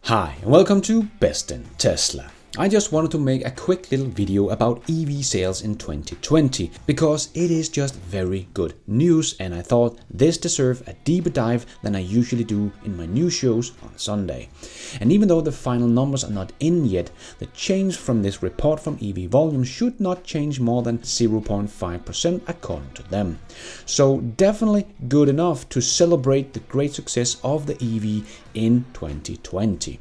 Hi and welcome to Best in Tesla. I just wanted to make a quick little video about EV sales in 2020 because it is just very good news and I thought this deserved a deeper dive than I usually do in my news shows on Sunday. And even though the final numbers are not in yet, the change from this report from EV volume should not change more than 0.5% according to them. So definitely good enough to celebrate the great success of the EV in 2020.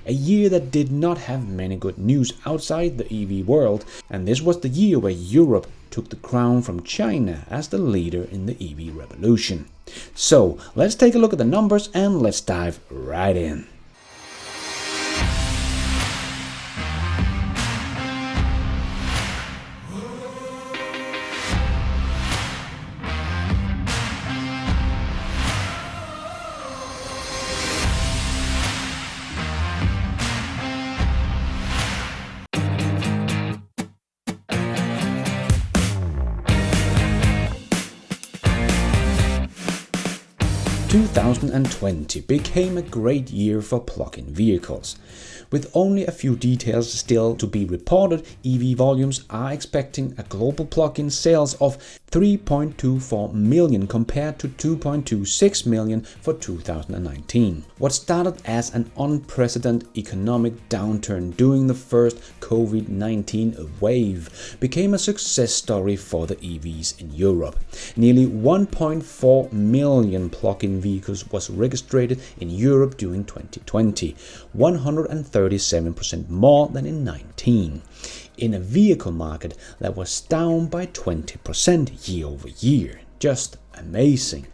A year that did not have many good news outside the EV world, and this was the year where Europe took the crown from China as the leader in the EV revolution. So let's take a look at the numbers and let's dive right in. – 2020 became a great year for plug-in vehicles. With only a few details still to be reported, EV volumes are expecting a global plug-in sales of 3.24 million compared to 2.26 million for 2019. What started as an unprecedented economic downturn during the first COVID-19 wave became a success story for the EVs in Europe. Nearly 1.4 million plug-in vehicles was registered in Europe during 2020, 137% more than in 2019. In a vehicle market that was down by 20% year over year. Just amazing.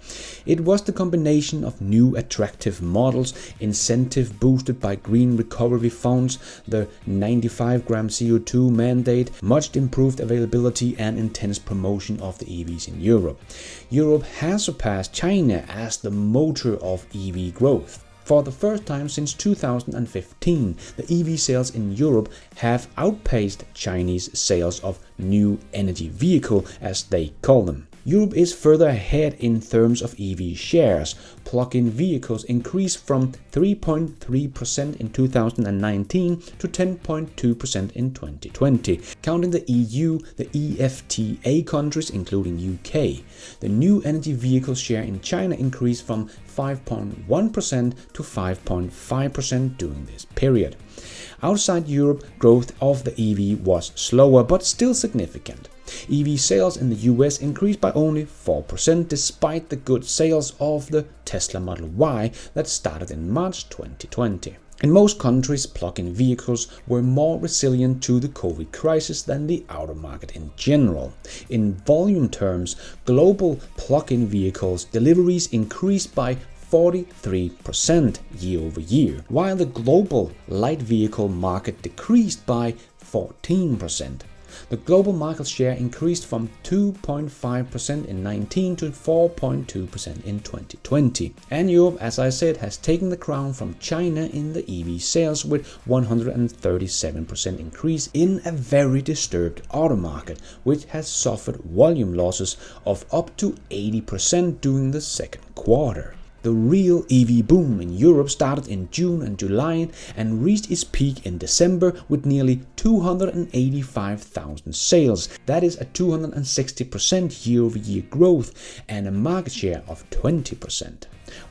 It was the combination of new attractive models, incentive boosted by green recovery funds, the 95-gram CO2 mandate, much improved availability and intense promotion of the EVs in Europe. Europe has surpassed China as the motor of EV growth. For the first time since 2015, the EV sales in Europe have outpaced Chinese sales of new energy vehicle, as they call them. Europe is further ahead in terms of EV shares. Plug-in vehicles increased from 3.3% in 2019 to 10.2% in 2020. Counting the EU, the EFTA countries including UK. The new energy vehicle share in China increased from 5.1% to 5.5% during this period. Outside Europe, growth of the EV was slower but still significant. EV sales in the US increased by only 4% despite the good sales of the Tesla Model Y that started in March 2020. In most countries, plug-in vehicles were more resilient to the COVID crisis than the auto market in general. In volume terms, global plug-in vehicles deliveries increased by 43% year over year, while the global light vehicle market decreased by 14%. The global market share increased from 2.5% in 19 to 4.2% in 2020. And Europe, as I said, has taken the crown from China in the EV sales with 137% increase in a very disturbed auto market, which has suffered volume losses of up to 80% during the second quarter. The real EV boom in Europe started in June and July and reached its peak in December with nearly 285,000 sales. That is a 260% year-over-year growth and a market share of 20%.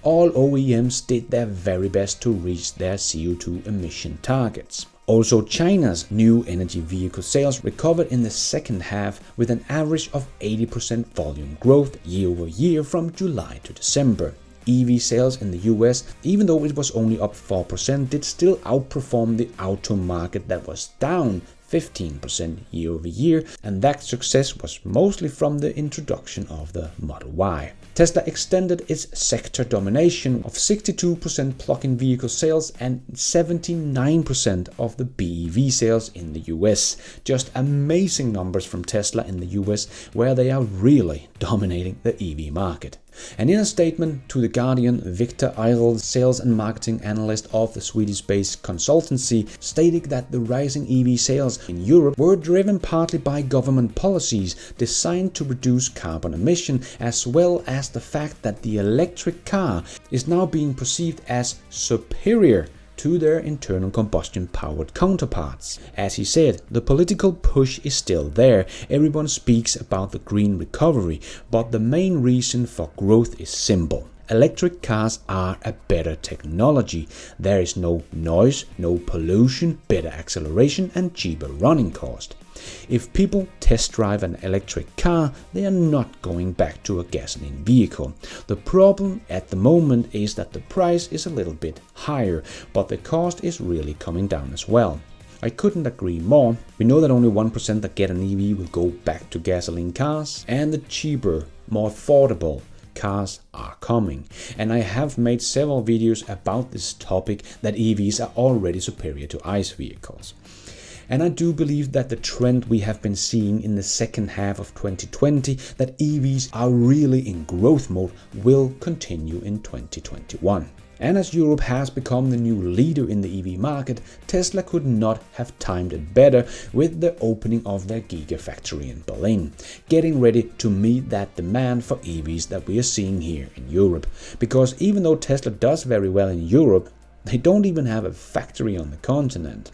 All OEMs did their very best to reach their CO2 emission targets. Also, China's new energy vehicle sales recovered in the second half with an average of 80% volume growth year over year from July to December. EV sales in the US, even though it was only up 4%, did still outperform the auto market that was down 15% year over year, and that success was mostly from the introduction of the Model Y. Tesla extended its sector domination of 62% plug-in vehicle sales and 79% of the BEV sales in the US. Just amazing numbers from Tesla in the US, where they are really dominating the EV market. And in a statement to The Guardian, Victor Eirel, sales and marketing analyst of the Swedish-based consultancy, stated that the rising EV sales in Europe were driven partly by government policies designed to reduce carbon emission, as well as the fact that the electric car is now being perceived as superior to their internal combustion powered counterparts. As he said, the political push is still there. Everyone speaks about the green recovery, but the main reason for growth is simple. Electric cars are a better technology. There is no noise, no pollution, better acceleration and cheaper running cost. If people test drive an electric car, they are not going back to a gasoline vehicle. The problem at the moment is that the price is a little bit higher, but the cost is really coming down as well. I couldn't agree more. We know that only 1% that get an EV will go back to gasoline cars, and the cheaper, more affordable cars are coming. And I have made several videos about this topic, that EVs are already superior to ICE vehicles. And I do believe that the trend we have been seeing in the second half of 2020, that EVs are really in growth mode, will continue in 2021. And as Europe has become the new leader in the EV market, Tesla could not have timed it better with the opening of their Gigafactory in Berlin, getting ready to meet that demand for EVs that we are seeing here in Europe. Because even though Tesla does very well in Europe, they don't even have a factory on the continent.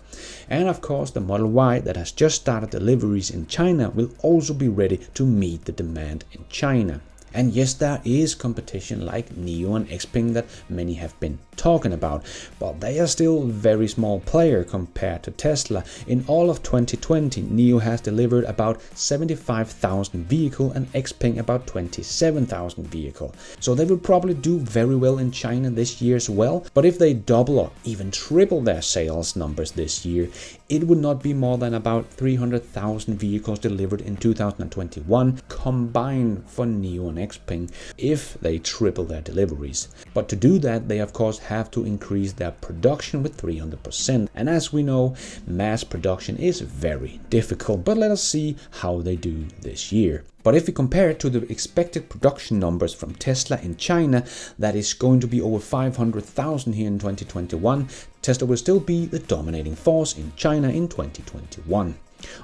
And of course, the Model Y that has just started deliveries in China will also be ready to meet the demand in China. And yes, there is competition like NIO and XPeng that many have been talking about, but they are still a very small player compared to Tesla. In all of 2020, NIO has delivered about 75,000 vehicles and XPeng about 27,000 vehicles. So they will probably do very well in China this year as well, but if they double or even triple their sales numbers this year, it would not be more than about 300,000 vehicles delivered in 2021 combined for NIO and XPeng if they triple their deliveries. But to do that, they of course have to increase their production with 300%. And as we know, mass production is very difficult, but let us see how they do this year. But if we compare it to the expected production numbers from Tesla in China, that is going to be over 500,000 here in 2021, Tesla will still be the dominating force in China in 2021.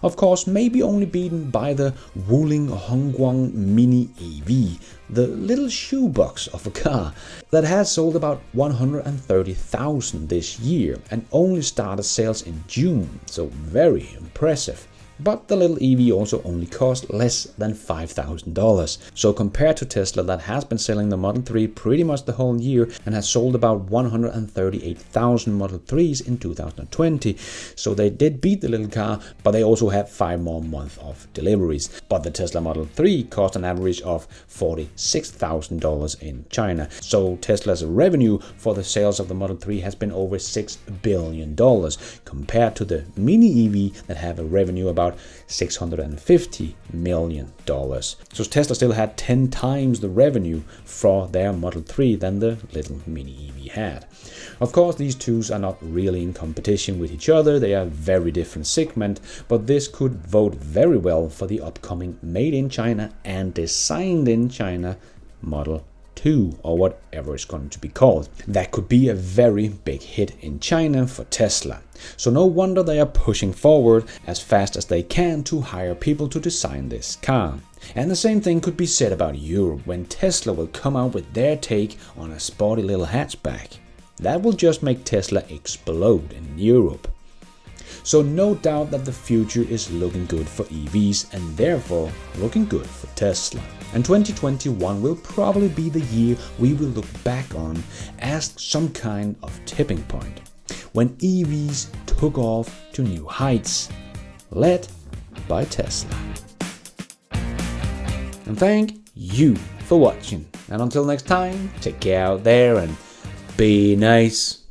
Of course, maybe only beaten by the Wuling Hongguang Mini EV, the little shoebox of a car that has sold about 130,000 this year and only started sales in June, so very impressive. But the little EV also only cost less than $5,000. So compared to Tesla that has been selling the Model 3 pretty much the whole year and has sold about 138,000 Model 3s in 2020. So they did beat the little car, but they also had 5 more months of deliveries. But the Tesla Model 3 cost an average of $46,000 in China. So Tesla's revenue for the sales of the Model 3 has been over $6 billion compared to the Mini EV that have a revenue about $650 million. So Tesla still had 10 times the revenue for their Model 3 than the little Mini EV had. Of course, these two are not really in competition with each other, they are very different segment, but this could vote very well for the upcoming Made in China and Designed in China Model 2, or whatever it's going to be called. That could be a very big hit in China for Tesla. So no wonder they are pushing forward as fast as they can to hire people to design this car. And the same thing could be said about Europe when Tesla will come out with their take on a sporty little hatchback. That will just make Tesla explode in Europe. So no doubt that the future is looking good for EVs and therefore looking good for Tesla. And 2021 will probably be the year we will look back on as some kind of tipping point, when EVs took off to new heights, led by Tesla. And thank you for watching. And until next time, take care out there and be nice.